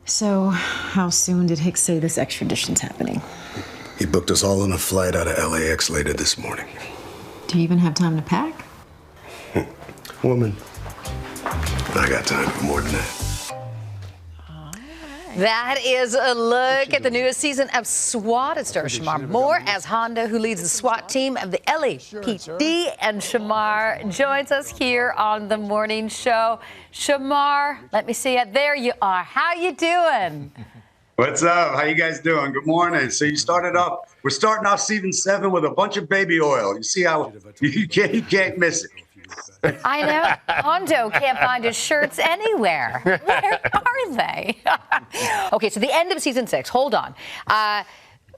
So, how soon did Hicks say this extradition's happening? He booked us all on a flight out of LAX later this morning. Do you even have time to pack? Woman, I got time for more than that. That is a look at the newest season of SWAT. It stars Shemar Moore as Hondo, who leads the SWAT team of the LAPD. And Shemar joins us here on the morning show. Shemar, let me see it. There you are. How you doing? What's up? How you guys doing? Good morning. So we're starting off season 7 with a bunch of baby oil. You see how you can't miss it. I know. Hondo can't find his shirts anywhere. Where are they? Okay, so the end of season 6. Hold on.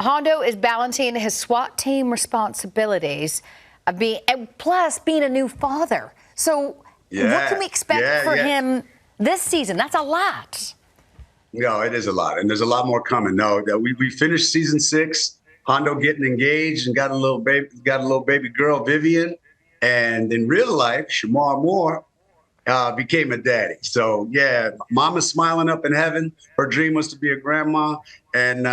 Hondo is balancing his SWAT team responsibilities of being a new father. So what can we expect for him this season? That's a lot. No, it is a lot, and there's a lot more coming. No, we finished season 6. Hondo getting engaged and got a little baby girl, Vivian. And in real life, Shemar Moore became a daddy. So, yeah, mama's smiling up in heaven. Her dream was to be a grandma. And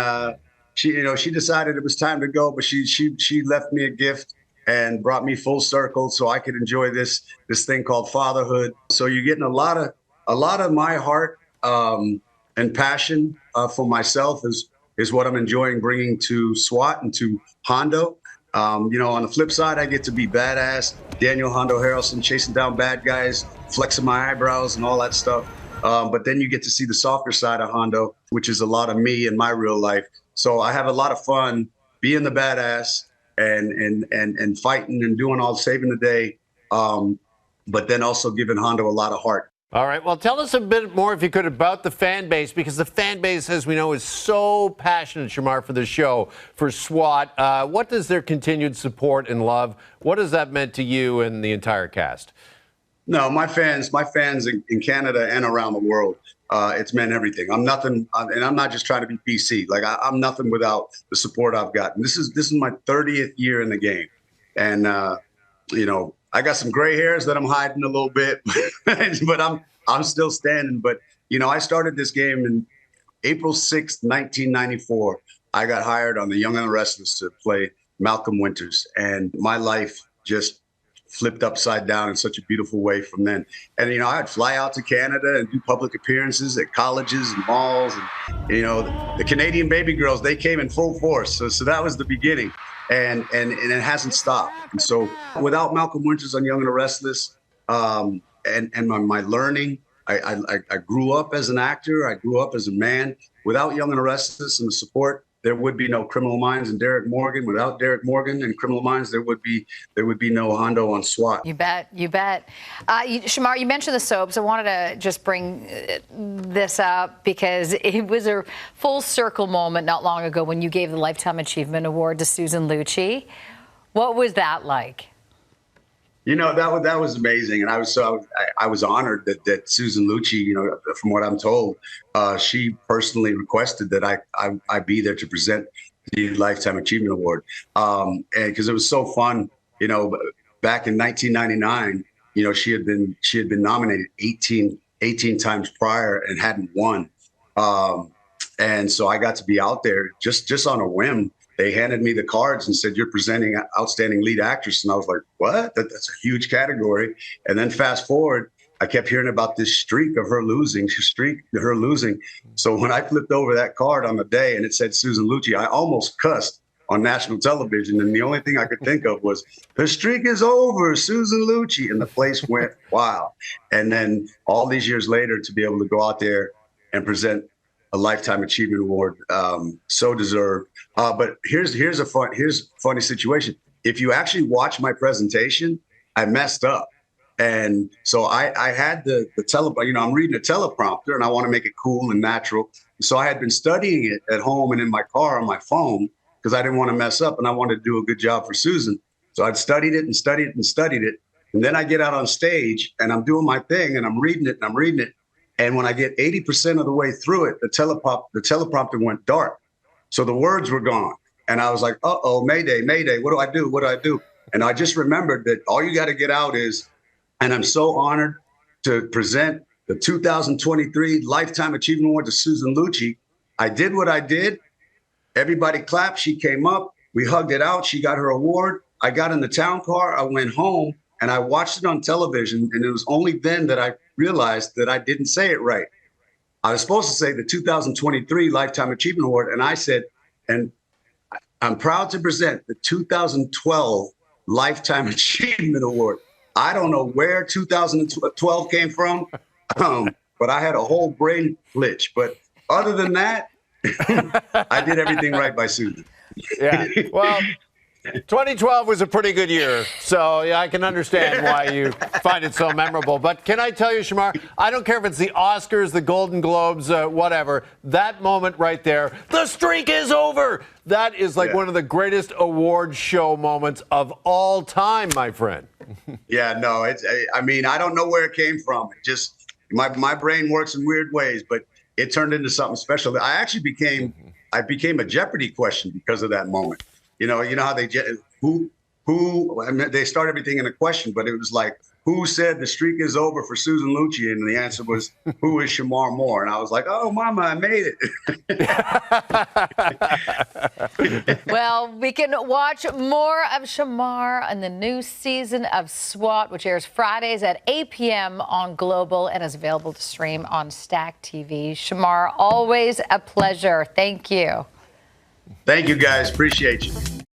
she decided it was time to go, but she left me a gift and brought me full circle so I could enjoy this thing called fatherhood. So you're getting a lot of my heart and passion for myself is what I'm enjoying bringing to SWAT and to Hondo. On the flip side, I get to be badass, Daniel Hondo Harrelson, chasing down bad guys, flexing my eyebrows and all that stuff. But then you get to see the softer side of Hondo, which is a lot of me in my real life. So I have a lot of fun being the badass and fighting and doing all saving the day. But then also giving Hondo a lot of heart. All right. Well, tell us a bit more, if you could, about the fan base, because the fan base, as we know, is so passionate, Shemar, for the show, for SWAT. What does their continued support and love, what has that meant to you and the entire cast? No, my fans in Canada and around the world, it's meant everything. I'm nothing, and I'm not just trying to be PC. Like I'm nothing without the support I've gotten. This is my 30th year in the game, and I got some gray hairs that I'm hiding a little bit, but I'm still standing. But, I started this game in April 6th, 1994. I got hired on The Young and the Restless to play Malcolm Winters. And my life just flipped upside down in such a beautiful way from then. And, I'd fly out to Canada and do public appearances at colleges and malls. And, the Canadian baby girls, they came in full force. So that was the beginning. And it hasn't stopped. And so without Malcolm Winters on Young and the Restless, and my learning, I grew up as an actor. I grew up as a man. Without Young and the Restless and the support, there would be no Criminal Minds and Derek Morgan. Without Derek Morgan and Criminal Minds, there would be no Hondo on SWAT. You bet. Shemar, you mentioned the soaps. I wanted to just bring this up because it was a full circle moment not long ago when you gave the Lifetime Achievement Award to Susan Lucci. What was that like? That was amazing, and I was honored that Susan Lucci, from what I'm told, she personally requested that I be there to present the Lifetime Achievement Award, and because it was so fun, back in 1999, she had been nominated 18 times prior and hadn't won, and so I got to be out there just on a whim. They handed me the cards and said, "You're presenting Outstanding Lead Actress." And I was like, what? That's a huge category. And then fast forward, I kept hearing about this streak of her losing. So when I flipped over that card on the day and it said Susan Lucci, I almost cussed on national television. And the only thing I could think of was, the streak is over, Susan Lucci. And the place went wild. And then all these years later, to be able to go out there and present a Lifetime Achievement Award, so deserved. But here's a funny situation. If you actually watch my presentation, I messed up. And so I had the I'm reading a teleprompter and I want to make it cool and natural. So I had been studying it at home and in my car on my phone because I didn't want to mess up and I wanted to do a good job for Susan. So I'd studied it and studied it and studied it. And then I get out on stage and I'm doing my thing and I'm reading it. And when I get 80% of the way through it, the teleprompter went dark. So the words were gone. And I was like, uh-oh, Mayday, Mayday, what do I do? And I just remembered that all you got to get out is, and I'm so honored to present the 2023 Lifetime Achievement Award to Susan Lucci. I did what I did. Everybody clapped. She came up. We hugged it out. She got her award. I got in the town car. I went home and I watched it on television. And it was only then that I realized that I didn't say it right. I was supposed to say the 2023 Lifetime Achievement Award. And I said, and I'm proud to present the 2012 Lifetime Achievement Award. I don't know where 2012 came from, but I had a whole brain glitch. But other than that, I did everything right by Susan. Yeah. Well, 2012 was a pretty good year, so yeah, I can understand why you find it so memorable. But can I tell you, Shemar, I don't care if it's the Oscars, the Golden Globes, whatever, that moment right there, the streak is over. That is like one of the greatest award show moments of all time, my friend. Yeah, no, I mean, I don't know where it came from. It just, my brain works in weird ways, but it turned into something special. I actually became a Jeopardy question because of that moment. You know how they I mean, they start everything in a question, but it was like, who said the streak is over for Susan Lucci? And the answer was, who is Shemar Moore? And I was like, oh, mama, I made it. Well, we can watch more of Shemar in the new season of SWAT, which airs Fridays at 8 p.m. on Global and is available to stream on Stack TV. Shemar, always a pleasure. Thank you. Thank you, guys. Appreciate you.